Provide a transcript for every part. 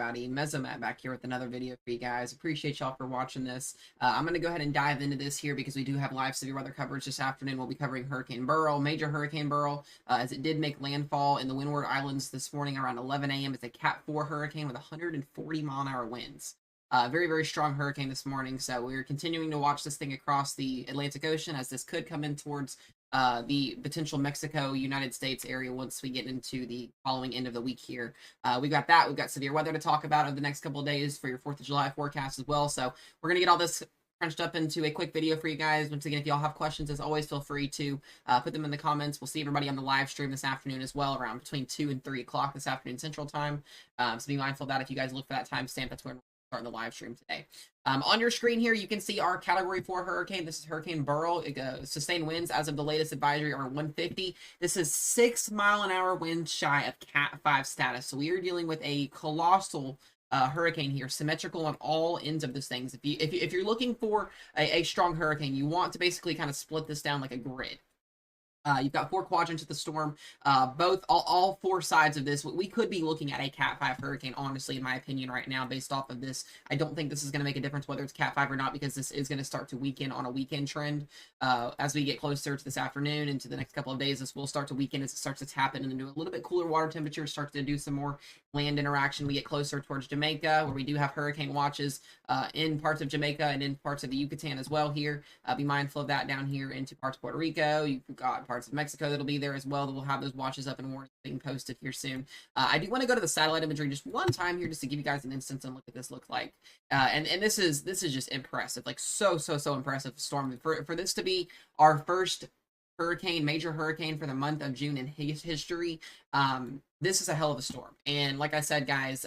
everybody. Mesomat back here with another video for you guys. Appreciate y'all for watching this. I'm going to go ahead and dive into this here because we do have live severe weather coverage this afternoon. We'll be covering Hurricane Beryl, major Hurricane Beryl, as it did make landfall in the Winward Islands this morning around 11 a.m. It's a Cat 4 hurricane with 140 mile an hour winds. Very, very strong hurricane this morning. So we're continuing to watch this thing across the Atlantic Ocean as this could come in towards the potential Mexico, United States area once we get into the following end of the week here. We've got that. We've got severe weather to talk about over the next couple of days for your 4th of July forecast as well. So we're going to get all this crunched up into a quick video for you guys. Once again, if y'all have questions, as always, feel free to put them in the comments. We'll see everybody on the live stream this afternoon as well, around between 2 and 3 o'clock this afternoon Central Time. So be mindful of that. If you guys look for that timestamp, that's when we're starting the live stream today. On your screen here, you can see our Category 4 hurricane. This is Hurricane Beryl. Sustained winds as of the latest advisory are 150. This is 6 mile an hour wind shy of Cat 5 status. So we are dealing with a colossal hurricane here, symmetrical on all ends of this thing. If you're looking for a strong hurricane, you want to basically kind of split this down like a grid. You've got 4 quadrants of the storm, all 4 sides of this. We could be looking at a Cat 5 hurricane, honestly, in my opinion, right now, based off of this. I don't think this is going to make a difference whether it's Cat 5 or not, because this is going to start to weaken on a weekend trend. As we get closer to this afternoon into the next couple of days, this will start to weaken as it starts to tap in into a little bit cooler water temperature, starts to do some more land interaction. We get closer towards Jamaica, where we do have hurricane watches in parts of Jamaica and in parts of the Yucatan as well here. Be mindful of that down here into parts of Puerto Rico. You've got parts of Mexico that'll be there as well, that will have those watches up and warnings being posted here soon. I do want to go to the satellite imagery just one time here, just to give you guys an instance and look at this look like. And this is just impressive, like so impressive storm. For this to be our first hurricane, major hurricane for the month of June in history, this is a hell of a storm. And like I said, guys,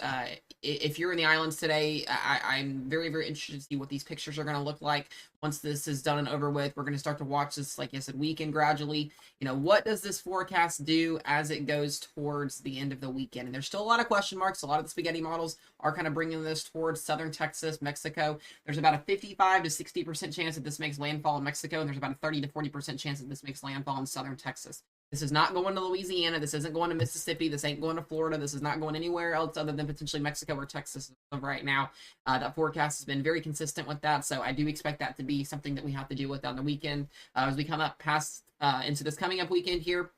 if you're in the islands today, I'm very interested to see what these pictures are going to look like once this is done and over with. We're going to start to watch this, like I said, weaken gradually. You know, what does this forecast do as it goes towards the end of the weekend? And there's still a lot of question marks. A lot of the spaghetti models are kind of bringing this towards southern Texas, Mexico. There's about a 55 to 60% chance that this makes landfall in Mexico, and there's about a 30 to 40% chance that this makes landfall in southern Texas. This is not going to Louisiana. This isn't going to Mississippi. This ain't going to Florida. This is not going anywhere else other than potentially Mexico or Texas right now. That forecast has been very consistent with that. So I do expect that to be something that we have to deal with on the weekend. As we come up past into this coming up weekend here,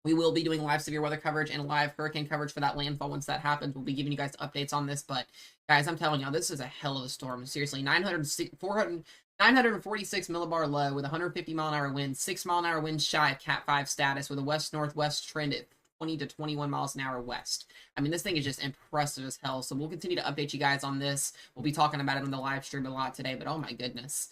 we will be doing live severe weather coverage and live hurricane coverage for that landfall. Once that happens, we'll be giving you guys updates on this. But guys, I'm telling y'all, this is a hell of a storm. Seriously, 946 millibar low with 150 mile an hour wind, 6 mile an hour wind shy of Cat 5 status with a west-northwest trend at 20 to 21 miles an hour west. I mean, this thing is just impressive as hell. So we'll continue to update you guys on this. We'll be talking about it on the live stream a lot today, but oh my goodness.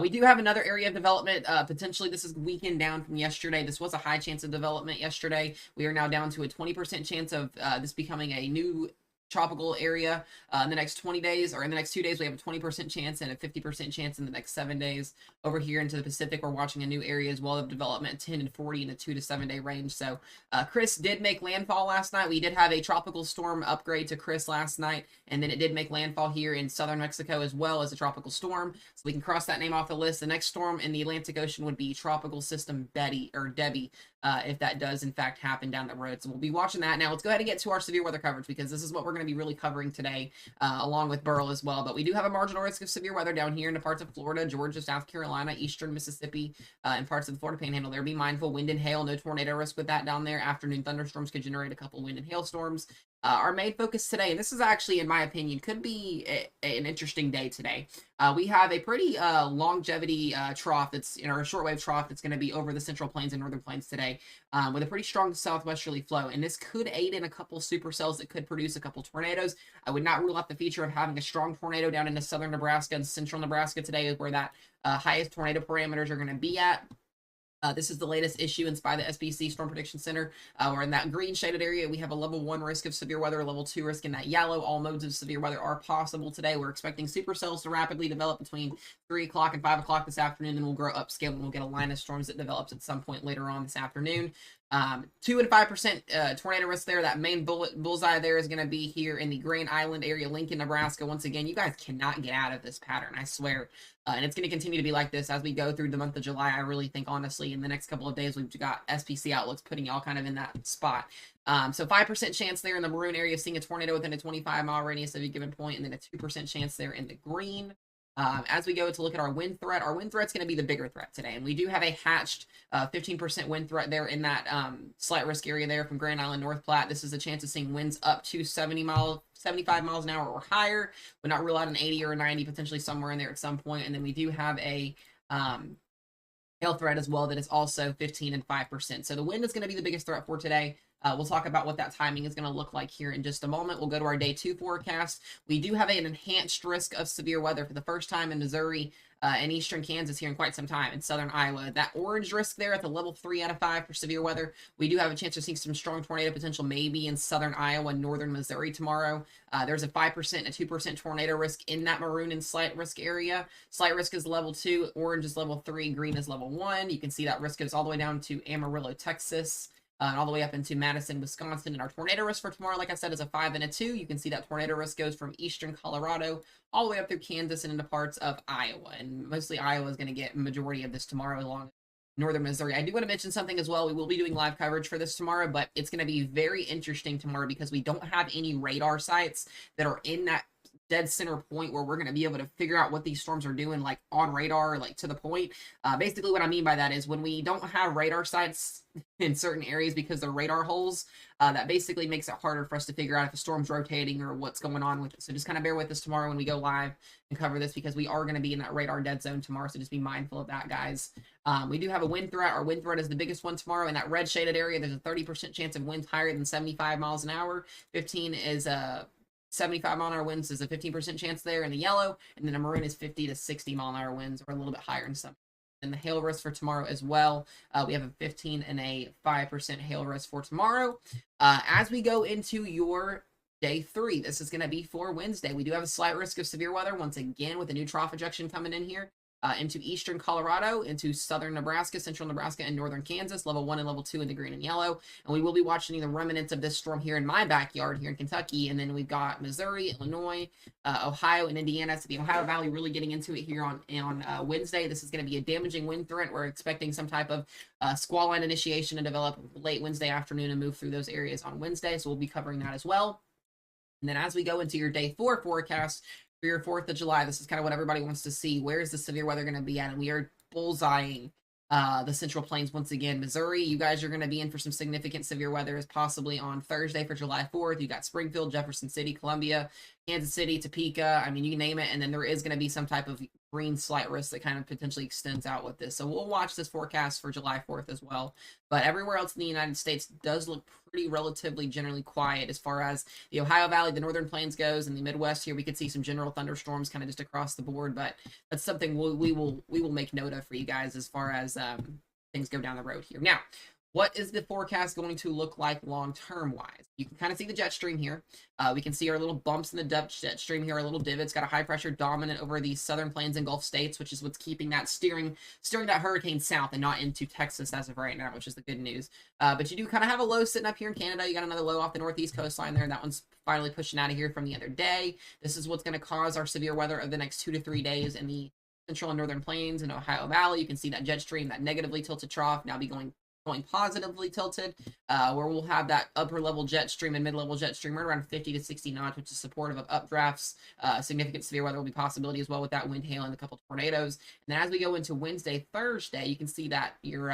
We do have another area of development. Potentially, this is weakened down from yesterday. This was a high chance of development yesterday. We are now down to a 20% chance of this becoming a new tropical area in the next 20 days, or in the next 2 days. We have a 20% chance and a 50% chance in the next 7 days. Over here into the Pacific, we're watching a new area as well of development, 10 and 40 in a 2 to 7 day range. So Chris did make landfall last night. We did have a tropical storm upgrade to Chris last night, and then it did make landfall here in southern Mexico as well as a tropical storm. So we can cross that name off the list. The next storm in the Atlantic Ocean would be Tropical System Debbie, if that does in fact happen down the road. So we'll be watching that. Now let's go ahead and get to our severe weather coverage, because this is what we're going to be really covering today, along with Beryl as well. But we do have a marginal risk of severe weather down here in the parts of Florida, Georgia, South Carolina, eastern Mississippi, and parts of the Florida Panhandle there. Be mindful, wind and hail, no tornado risk with that down there. Afternoon thunderstorms could generate a couple wind and hail storms. Our main focus today, and this is actually, in my opinion, could be an interesting day today. We have a pretty longevity trough that's in our shortwave trough that's going to be over the central plains and northern plains today, with a pretty strong southwesterly flow, and this could aid in a couple supercells that could produce a couple tornadoes. I would not rule out the feature of having a strong tornado down into southern Nebraska and central Nebraska today, is where that highest tornado parameters are going to be at. This is the latest issuance by the SPC Storm Prediction Center. We're in that green shaded area. We have a level 1 risk of severe weather, level 2 risk in that yellow. All modes of severe weather are possible today. We're expecting supercells to rapidly develop between 3 o'clock and 5 o'clock this afternoon. Then we'll grow upscale and we'll get a line of storms that develops at some point later on this afternoon. 2 and 5% tornado risk there. That main bullseye there is going to be here in the Grand Island area, Lincoln, Nebraska. Once again, you guys cannot get out of this pattern, I swear. And it's going to continue to be like this as we go through the month of July. I really think, honestly, in the next couple of days, we've got SPC outlooks putting y'all kind of in that spot. So 5% chance there in the maroon area of seeing a tornado within a 25-mile radius of a given point, and then a 2% chance there in the green. As we go to look at our wind threat's going to be the bigger threat today. And we do have a hatched 15% wind threat there in that slight risk area there from Grand Island, North Platte. This is a chance of seeing winds up to 75 miles an hour or higher, but not rule out an 80 or a 90, potentially somewhere in there at some point. And then we do have a hail threat as well that is also 15 and 5%. So the wind is going to be the biggest threat for today. We'll talk about what that timing is going to look like here in just a moment. We'll go to our day 2 forecast. We do have an enhanced risk of severe weather for the first time in Missouri and eastern Kansas here in quite some time in southern Iowa. That orange risk there at the level 3 out of 5 for severe weather. We do have a chance to see some strong tornado potential maybe in southern Iowa and northern Missouri tomorrow. There's a 5% and a 2% tornado risk in that maroon and slight risk area. Slight risk is level 2, orange is level 3, green is level 1. You can see that risk goes all the way down to Amarillo, Texas. And all the way up into Madison, Wisconsin. And our tornado risk for tomorrow, like I said, is a 5 and a 2. You can see that tornado risk goes from eastern Colorado all the way up through Kansas and into parts of Iowa. And mostly Iowa is going to get a majority of this tomorrow along northern Missouri. I do want to mention something as well. We will be doing live coverage for this tomorrow, but it's going to be very interesting tomorrow because we don't have any radar sites that are in that dead center point where we're going to be able to figure out what these storms are doing, like on radar, like to the point. Basically what I mean by that is when we don't have radar sites in certain areas because they're radar holes, that basically makes it harder for us to figure out if a storm's rotating or what's going on with it. So just kind of bear with us tomorrow when we go live and cover this because we are going to be in that radar dead zone tomorrow. So just be mindful of that, guys. We do have a wind threat. Our wind threat is the biggest one tomorrow. In that red shaded area, there's a 30% chance of winds higher than 75 miles an hour. 15 is 75 mile an hour winds is a 15% chance there in the yellow, and then the maroon is 50 to 60 mile an hour winds, or a little bit higher in some. And the hail risk for tomorrow as well. We have a 15 and a 5% hail risk for tomorrow. As we go into your day 3, this is going to be for Wednesday. We do have a slight risk of severe weather once again with a new trough ejection coming in here. Into eastern Colorado, into southern Nebraska, central Nebraska, and northern Kansas, level 1 and level 2 in the green and yellow. And we will be watching the remnants of this storm here in my backyard here in Kentucky. And then we've got Missouri, Illinois, Ohio, and Indiana. So the Ohio Valley really getting into it here on Wednesday. This is going to be a damaging wind threat. We're expecting some type of squall line initiation to develop late Wednesday afternoon and move through those areas on Wednesday. So we'll be covering that as well. And then as we go into your day 4 forecast, for your 4th of July, this is kind of what everybody wants to see. Where is the severe weather going to be at? And we are bullseyeing the Central Plains once again. Missouri, you guys are going to be in for some significant severe weather as possibly on Thursday for July 4th. You got Springfield, Jefferson City, Columbia, Kansas City, Topeka. I mean, you name it. And then there is going to be some type of green slight risk that kind of potentially extends out with this. So we'll watch this forecast for July 4th as well. But everywhere else in the United States does look pretty relatively generally quiet as far as the Ohio Valley, the Northern Plains goes, and the Midwest here. We could see some general thunderstorms kind of just across the board, but that's something we will make note of for you guys as far as things go down the road here. Now, what is the forecast going to look like long-term wise? You can kind of see the jet stream here. We can see our little bumps in the jet stream here, our little divots. Got a high pressure dominant over the southern plains and Gulf states, which is what's keeping that steering that hurricane south and not into Texas as of right now, which is the good news. But you do kind of have a low sitting up here in Canada. You got another low off the northeast coastline there. That one's finally pushing out of here from the other day. This is what's going to cause our severe weather of the next 2 to 3 days in the central and northern plains and Ohio Valley. You can see that jet stream, that negatively tilted trough, now be going positively tilted, where we'll have that upper level jet stream and mid-level jet stream right around 50 to 60 knots, which is supportive of updrafts. Significant severe weather will be possibility as well with that wind, hail, and a couple tornadoes. And then as we go into Wednesday, Thursday, you can see that your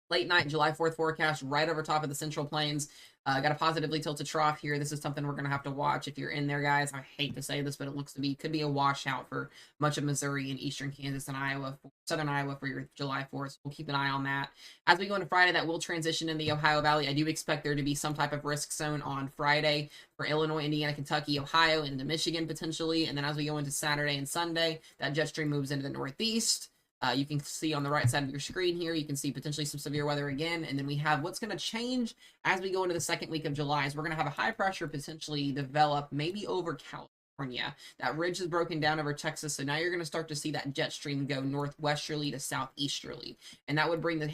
late night July 4th forecast right over top of the central plains. Got a positively tilted trough here. This is something we're going to have to watch if you're in there, guys. I hate to say this, but it looks to be, could be a washout for much of Missouri and eastern Kansas and Iowa, southern Iowa for your July 4th. We'll keep an eye on that. As we go into Friday, that will transition in the Ohio Valley. I do expect there to be some type of risk zone on Friday for Illinois, Indiana, Kentucky, Ohio, and into Michigan potentially. And then as we go into Saturday and Sunday, that jet stream moves into the northeast. You can see on the right side of your screen here, you can see potentially some severe weather again. And then we have what's going to change as we go into the second week of July is we're going to have a high pressure potentially develop maybe over California. That ridge is broken down over Texas. So now you're going to start to see that jet stream go northwesterly to southeasterly. And that would bring the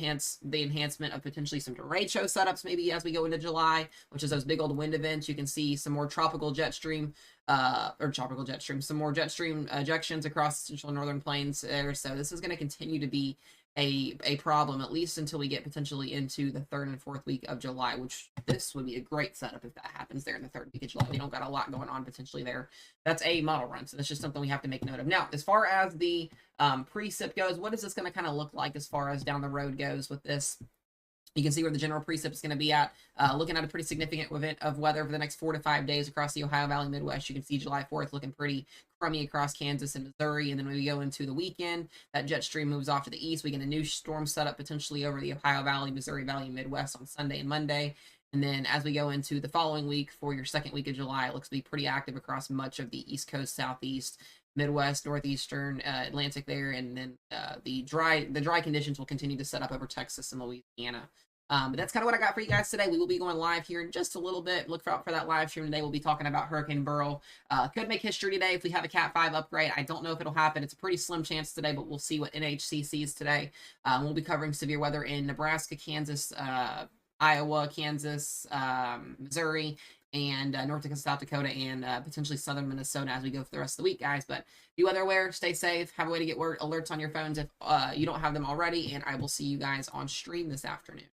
enhancement of potentially some derecho setups maybe as we go into July, which is those big old wind events. You can see some more tropical jet stream some more jet stream ejections across the central and northern plains there. So this is going to continue to be a problem, at least until we get potentially into the 3rd and 4th week of July, which this would be a great setup if that happens there in the 3rd week of July. We don't got a lot going on potentially there. That's a model run, so that's just something we have to make note of. Now, as far as the precip goes, what is this going to kind of look like as far as down the road goes with this? You can see where the general precip is going to be at. Looking at a pretty significant event of weather for the next 4 to 5 days across the Ohio Valley Midwest. You can see July 4th looking pretty crummy across Kansas and Missouri. And then when we go into the weekend, that jet stream moves off to the east. We get a new storm setup potentially over the Ohio Valley, Missouri Valley, Midwest on Sunday and Monday. And then as we go into the following week for your 2nd week of July, it looks to be pretty active across much of the East Coast, Southeast, Midwest, Northeastern, Atlantic there. And then the dry conditions will continue to set up over Texas and Louisiana. But that's kind of what I got for you guys today. We will be going live here in just a little bit. Look out for that live stream today. We'll be talking about Hurricane Beryl. Could make history today if we have a Cat 5 upgrade. I don't know if it'll happen. It's a pretty slim chance today, but we'll see what NHC sees today. We'll be covering severe weather in Nebraska, Kansas, Iowa, Kansas, Missouri, and North Dakota, South Dakota, and potentially southern Minnesota as we go for the rest of the week, guys. But be weather aware, stay safe, have a way to get alerts on your phones if you don't have them already, and I will see you guys on stream this afternoon.